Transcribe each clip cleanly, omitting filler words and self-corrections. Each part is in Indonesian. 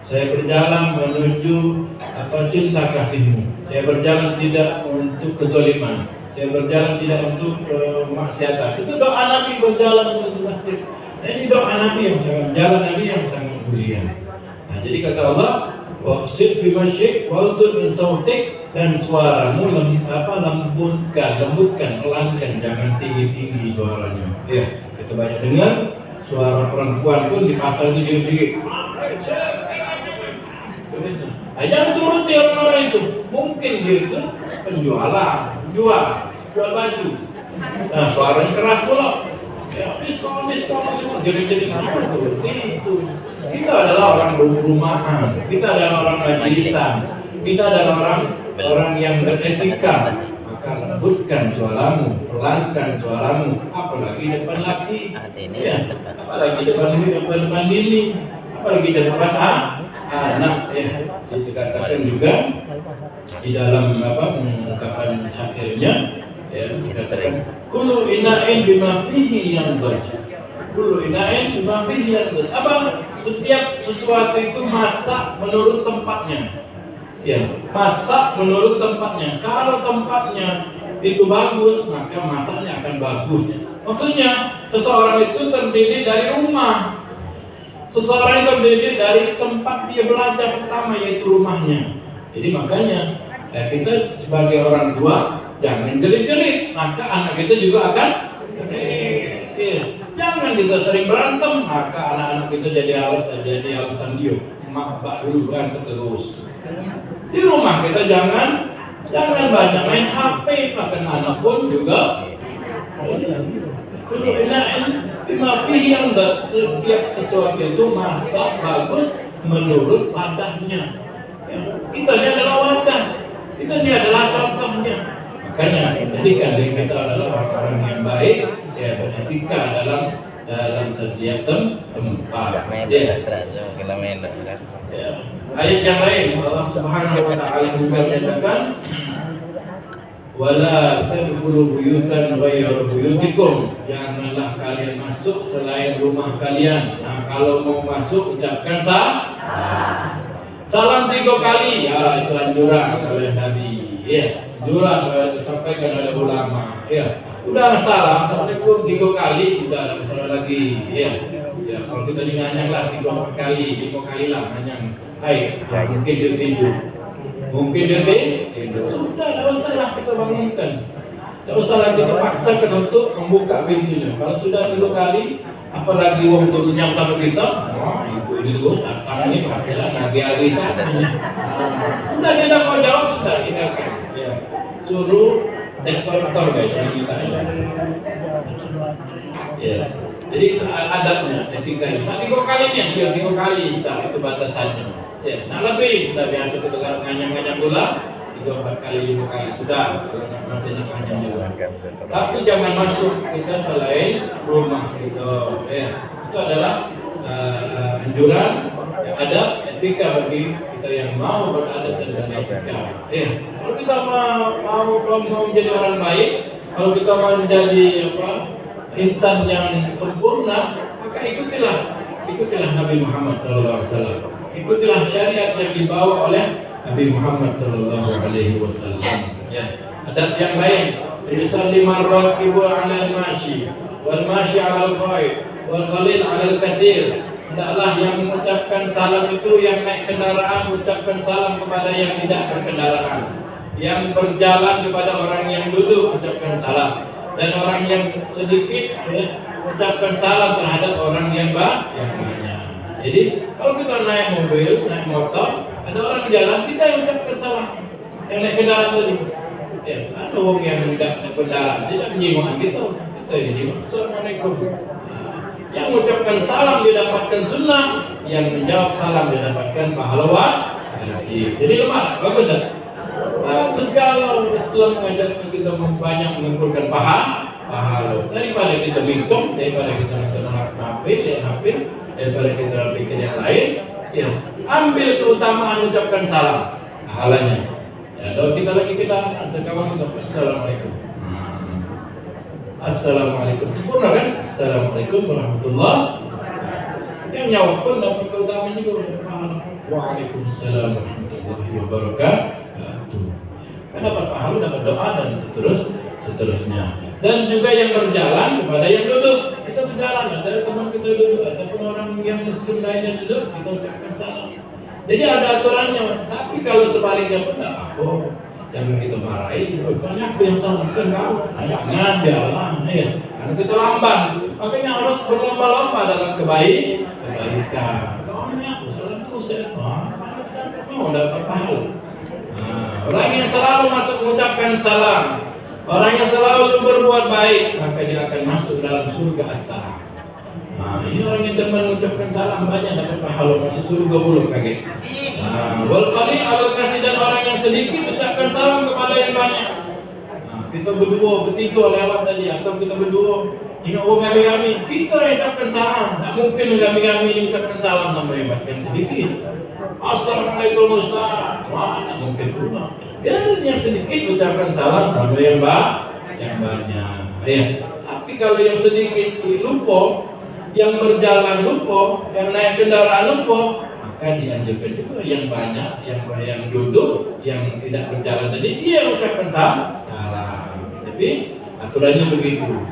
Saya berjalan menuju cinta kasihmu. Saya berjalan tidak untuk kezaliman. Saya berjalan tidak untuk kemaksiatan. Itu doa Nabi berjalan menuju masjid. Nah, ini doa Nabi yang sangat, jalan Nabi yang sangat mulia. Nah, jadi kata Allah, waqsid fi masjid wa'udud min sautik, dan suaramu lembutkan, pelankan, jangan tinggi-tinggi suaranya. Ya, kita banyak dengar suara perempuan pun di pasar itu tinggi-tinggi. Jangan turun dia orang itu. Mungkin dia itu jual baju. Nah, suaranya keras pula. Ya, diskon semua. Jadi itu. Kita adalah orang rumahan. Kita adalah orang majlisan. Kita adalah orang yang beretika. Maka lembutkan suaramu, pelankan suaramu, apalagi depan laki, ya, apalagi depan bini, apalagi depan anak, ya. Dikatakan juga di dalam ungkapan syairnya, ya, dikatakan kullu ina'in bima fihi yanḍaj. Kullu ina'in bima fihi yanḍaj. Setiap sesuatu itu masak menurut tempatnya. Ya, masak menurut tempatnya. Kalau tempatnya itu bagus, maka masaknya akan bagus. Maksudnya, seseorang itu terdiri dari rumah. Seseorang terdiri dari tempat dia belajar pertama, yaitu rumahnya. Jadi makanya kita sebagai orang tua jangan jerit-jerit, maka anak kita juga akan jangan kita sering berantem, maka anak-anak kita jadi alasan dia mak dulu berantem terus. Di rumah kita jangan banyak main HP, maka anak pun juga setiap sesuatu itu masak bagus menurut wadahnya. Kita ini adalah wadah, kita ini adalah contohnya. Makanya jadikan diri kita adalah orang-orang yang baik, ya, beretika dalam setiap tempat. Ya. Ayat yang lain Allah Subhanahu wa taala juga menyatakan wala tadkhulu buyutan ghayra buyutikum, janganlah kalian masuk selain rumah kalian. Nah, kalau mau masuk ucapkan salam 3 kali. Ya, itu anjuran oleh Nabi, ya, anjuran disampaikan oleh ulama, ya. Udah salam assalamualaikum 3 kali, sudah ada masalah lagi, ya. Ya, kalau kita nganyang lah 3-4 kali, 5 kali lah nganyang. Mungkin dia tidur. Sudah, tidak usahlah kita bangunkan. Tidak usahlah kita paksakan untuk membuka pintunya. Kalau sudah 3 kali, apalagi wong turunnya sama kita, ibu ini datang ini pastilah Nabi Ali sana. Sudah kita mau jawab, sudah kita akan, ya, suruh dekorator kayak kita ini. Ya. Jadi itu adabnya, etikanya. Nah, 3 kalinya dia 3 kali sudah itu batasannya. Ya, nah lebih sudah biasa kita nganyang-nganyang gula 3-4 kali 5 kali sudah masih nganyang juga. Tapi jangan masuk kita selain rumah gitu. Ya, itu adalah anjuran yang ada etika bagi kita yang mau beradab dan beretika. Ya, kalau kita mau menjadi orang baik, kalau kita mau menjadi insan yang sempurna, maka ikutilah Nabi Muhammad SAW. Ikutilah syariat yang dibawa oleh Nabi Muhammad SAW. Ya, adab yang lain, yusalli marrakibu 'ala al-mashi wal mashi 'ala al-qaid wal qalil 'ala al-katsir. Hendaklah yang mengucapkan salam itu yang naik kendaraan mengucapkan salam kepada yang tidak berkendaraan, yang berjalan kepada orang yang duduk ucapkan salam, dan orang yang sedikit, ya, ucapkan salam terhadap orang yang banyak. Jadi kalau kita naik mobil, naik motor, ada orang jalan, kita yang ucapkan salam. Yang naik kendaraan tadi, ya, ada orang yang tidak naik kendaraan, tidak menyimak kita yang menyimak. Assalamualaikum. Yang mengucapkan salam didapatkan sunnah, yang menjawab salam didapatkan pahala wajib. Jadi lemah, bagus tak? Bagus kalau Islam mengajarkan kita banyak mengumpulkan pahala daripada kita minum, daripada kita nonton HP, daripada kita pikir yang lain, ya, ambil keutamaan ucapkan salam pahalanya. Ya, kalau kita lagi ada kawan kita assalamualaikum. Assalamualaikum, sempurna kan? Assalamualaikum warahmatullahi wabarakatuh. Yang nyawa pun dapat keutamaan juga pahala. Waalaikumsalam warahmatullahi wabarakatuh. Kan dapat pahala, dapat doa dan seterusnya. Dan juga yang berjalan kepada yang duduk. Kita berjalan, ada teman kita duduk, ataupun orang yang muslim lainnya duduk, kita ucapkan salam. Jadi ada aturannya. Tapi kalau sebaliknya pun tidak apa, jangan kita marahi. Bukannya aku yang salah, bukan kau. Jangan biarlah, ya. Karena kita lamban. Makanya harus berlomba-lomba dalam kebaikan. Kawannya aku salam terus ya. Mau dapat pahala. Orang yang selalu masuk mengucapkan salam, orang yang selalu berbuat baik, maka dia akan masuk dalam surga as-salam. Ini orang yang demen mengucapkan salam banyak dapat pahala masuk surga belum kaget. Wal qalil al kathir, dan orang yang sedikit ucapkan salam kepada yang banyak. Kita berdua bertiga lewat tadi, atau kita berdua ingat kami, kita yang ucapkan salam. Tak mungkin kami ucapkan salam sama yang sedikit. Assalamualaikum Ustaz. Wah, tak mungkin pula. Dan yang sedikit ucapkan salam sama yang banyak. Ya. Tapi kalau yang sedikit lupa, yang berjalan lupa, yang naik kendaraan lupa, maka dianjurkan juga yang banyak, yang duduk, yang tidak berjalan tadi, dia ucapkan salam. Tapi aturannya begitu.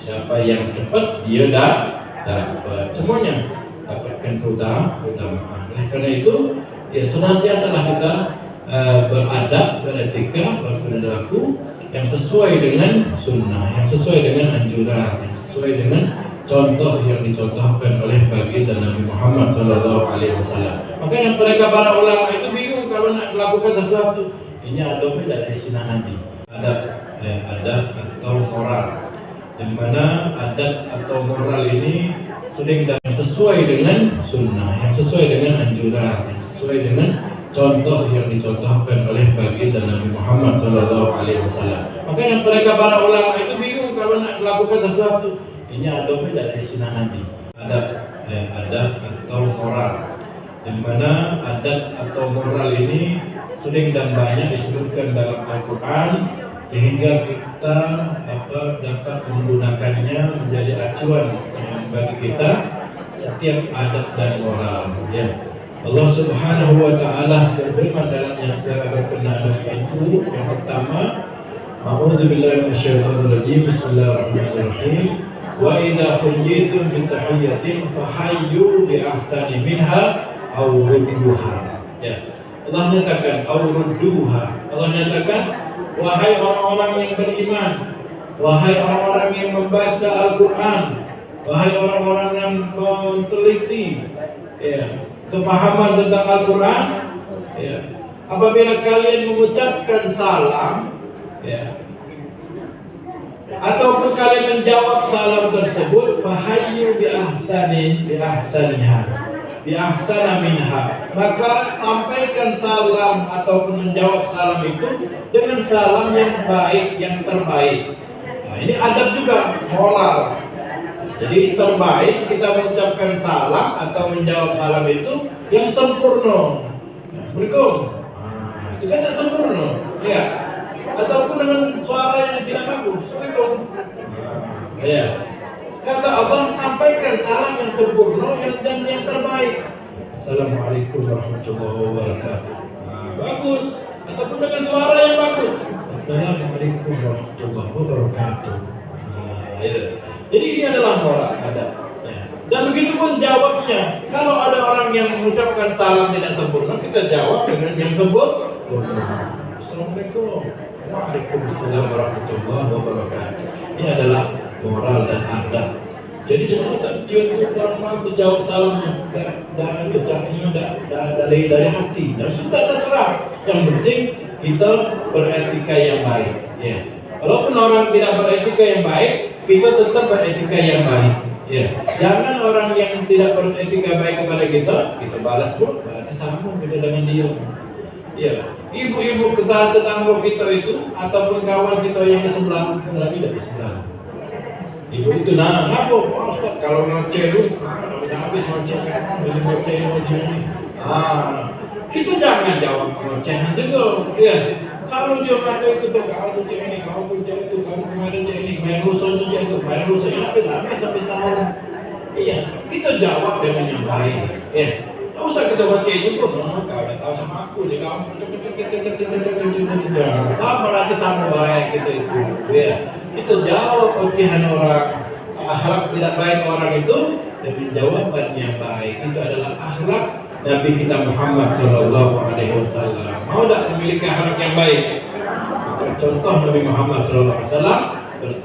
Siapa yang cepat, dia dapat semuanya, dapatkan keutamaan. Karena itu, ya senantiasalah kita beradab, beretika, berperilaku yang sesuai dengan sunnah, yang sesuai dengan anjuran, yang sesuai dengan contoh yang dicontohkan oleh baginda Nabi Muhammad SAW. Makanya mereka para ulama itu bingung kalau nak melakukan sesuatu. Ini adabnya dari sunnah Nabi. Adab atau moral. Yang mana adab atau moral ini sering dan sesuai dengan sunnah, yang sesuai dengan anjuran, yang sesuai dengan contoh yang dicontohkan oleh baginda Nabi Muhammad SAW. Makanya mereka para ulama itu bingung kalau nak melakukan sesuatu. Ini adabnya dari sunnah Nabi. Adab atau moral. Yang mana adab atau moral ini sering dan banyak disebutkan dalam Al-Quran, sehingga kita dapat menggunakannya menjadi acuan bagi kita setiap adab dan moral. Ya. Allah Subhanahu wa taala berfirman dalam yang berkenaan itu, yang pertama, A'udzubillahi minasyaitonirrajim. Bismillahirrahmanirrahim. Wa idza huyyitum bi tahiyyatin fahayyu bi ahsani minha aw rudduha. Ya. Allah nyatakan aw rudduha. Allah nyatakan, wahai orang-orang yang beriman, wahai orang-orang yang membaca Al-Quran, wahai orang-orang yang meneliti kepahaman tentang Al-Quran, apabila kalian mengucapkan salam, ataupun kalian menjawab salam tersebut, fahayyu bi ahsaniha, bi ahsana minha, maka sampaikan salam ataupun menjawab salam itu dengan salam yang baik, yang terbaik. Nah, ini adab juga, moral. Jadi terbaik kita mengucapkan salam atau menjawab salam itu yang sempurna. Assalamualaikum. Itu kan tidak sempurna, ya. Ataupun dengan suara yang tidak bagus. Assalamualaikum. Ya. Kata Allah, sampaikan salam yang sempurna dan yang terbaik. Assalamualaikum warahmatullahi wabarakatuh. Bagus. Ataupun dengan suara yang bagus. Assalamualaikum warahmatullahi wabarakatuh. Jadi ini adalah moral adab. Dan begitu pun jawabnya. Kalau ada orang yang mengucapkan salam tidak sempurna, kita jawab dengan yang sempurna. Assalamualaikum. Waalaikumsalam warahmatullahi wabarakatuh. Ini adalah moral dan adab. Jadi cuma YouTube orang bagus jawab salamnya, dan ucapnya dari hati. Dan sudah terserah. Yang penting kita beretika yang baik. Ya. Kalaupun orang tidak beretika yang baik, kita tetap beretika yang baik. Ya. Jangan orang yang tidak beretika baik kepada kita balas pun berarti sama kita dengan dia. Ya. Ibu-ibu tetangga kita itu ataupun kawan kita yang di sebelah, lagi dari sebelah. Ibu itu kenapa? Ustaz, kalau ngoceh lu, habis ngoceh, beli ngoceh ini. Kita jangan jawab ngocehan juga. Ya. Kalau dia kata itu tuh, kalau tuh ini, kalau tuh itu, kalau kemarin ini, kemarin lusa itu, kemarin lusa ini, habis tahun. Iya, kita jawab dengan yang baik. Ya. Tak usah kita baca itu pun, kau dah tahu sama aku ni, kau sama nanti sama baik kita itu. Ya, kita jawab ocehan orang, akhlak tidak baik orang itu dengan jawaban yang baik. Itu adalah akhlak Nabi kita Muhammad Sallallahu Alaihi Wasallam. Mau tak memiliki akhlak yang baik? Maka contoh Nabi Muhammad Sallallahu Alaihi Wasallam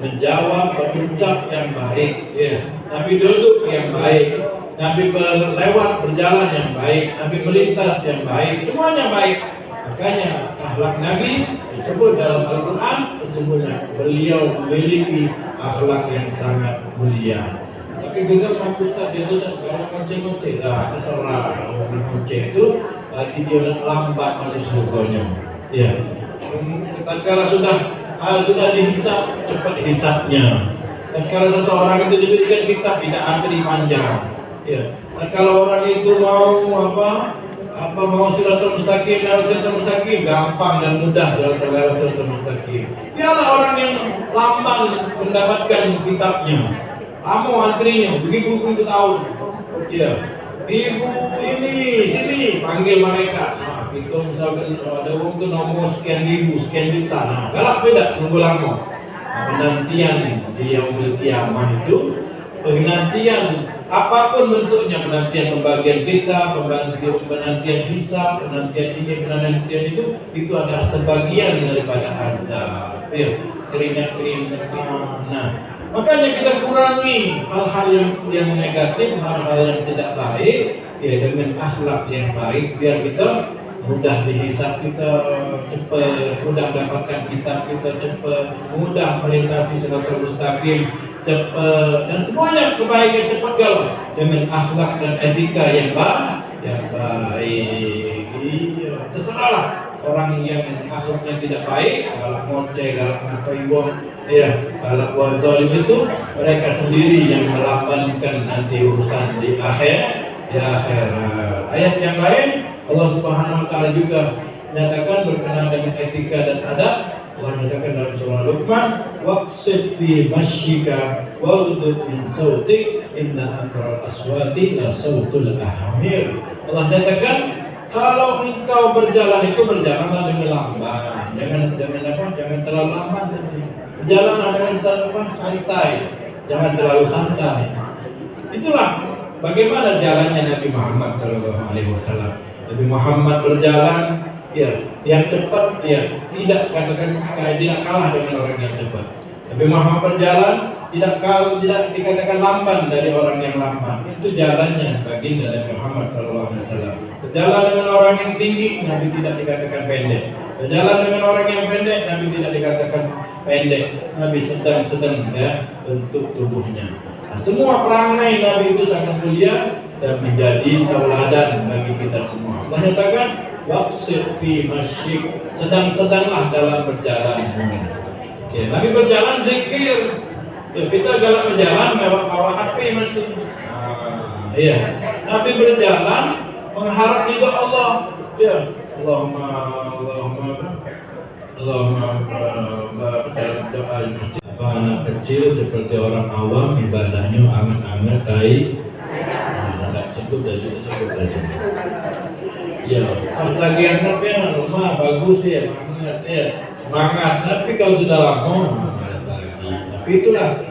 menjawab, berucap yang baik. Ya, Nabi duduk yang baik. Nabi berlewat berjalan yang baik, Nabi melintas yang baik, semuanya baik. Makanya akhlak Nabi disebut dalam Al-Quran, sesungguhnya beliau memiliki akhlak yang sangat mulia. Tapi gagal mampu Ustaz, dia tu orang ngoceh-ngoceh lah, terserah orang ngoceh itu, berarti dia lambat masuk surganya. Ya, kalau sudah dihisap, cepat hisapnya. Dan kalau seseorang itu diberikan kitab, tidak antri panjang. Ya, dan kalau orang itu mau mau siratul mustaqim, gampang dan mudah lewat siratul mustaqim. Biarlah orang yang lamban mendapatkan kitabnya, lama antrinya, begitu tahun. Ya, ibu ini sini panggil malaikat. Nah, itu misalkan ada orang itu nomor sekian ribu, sekian juta. Nah, galak beda nunggu lama. Penantian di yaumul kiamah itu, penantian apapun bentuknya, penantian pembagian kita, penantian hisab, penantian ini, penantian itu adalah sebagian daripada azab. Ya, keringat-keringat. Nah, makanya kita kurangi hal-hal yang negatif, hal-hal yang tidak baik, ya dengan akhlak yang baik, biar kita mudah dihisab, kita cepat, mudah dapatkan kitab kita cepat, mudah melintasi siratal mustaqim cepat, dan semuanya kebaikan cepat kalau dengan akhlak dan etika yang baik. Iya, terserahlah orang yang akhlaknya tidak baik, galak ngoceh, galak ngapain, ya, galak buat zalim itu mereka sendiri yang melambankan nanti urusan di akhirat. Ayat yang lain Allah Subhanahu wa taala juga menyatakan berkenaan dengan etika dan adab. Allah menyatakan dalam surah Luqman, waqsid fi masyika waghdud min sautik inna ankara aswati la sautul ahmir. Allah nyatakan kalau engkau berjalan itu berjalanlah dengan lamban. Jangan terlalu lamban. Berjalanlah dengan santai. Jangan terlalu santai. Itulah bagaimana jalannya Nabi Muhammad SAW. Nabi Muhammad berjalan, ya, yang cepat, ya, tidak kalah dengan orang yang cepat. Nabi Muhammad berjalan tidak dikatakan lamban dari orang yang lamban. Itu jalannya baginda Nabi Muhammad SAW. Berjalan dengan orang yang tinggi, Nabi tidak dikatakan pendek. Berjalan dengan orang yang pendek, Nabi tidak dikatakan pendek. Nabi sedang, ya, bentuk tubuhnya. Nah, semua perangai Nabi itu sangat mulia dan menjadi tauladan bagi kita semua. Allah nyatakan waqsid fi masyik, sedang-sedanglah dalam berjalanmu. Ya, Nabi berjalan zikir. Ya, kita galak berjalan bawa HP masih. Iya. Nabi berjalan mengharap ridha Allah. Ya, Allahumma dalam doa masjid. Anak kecil seperti orang awam ibadahnya anget-anget tai. Sebut aja. Ya, pas lagi anaknya rumah bagus ya, semangat. Tapi kalau sudah lama malas lagi. Tapi itulah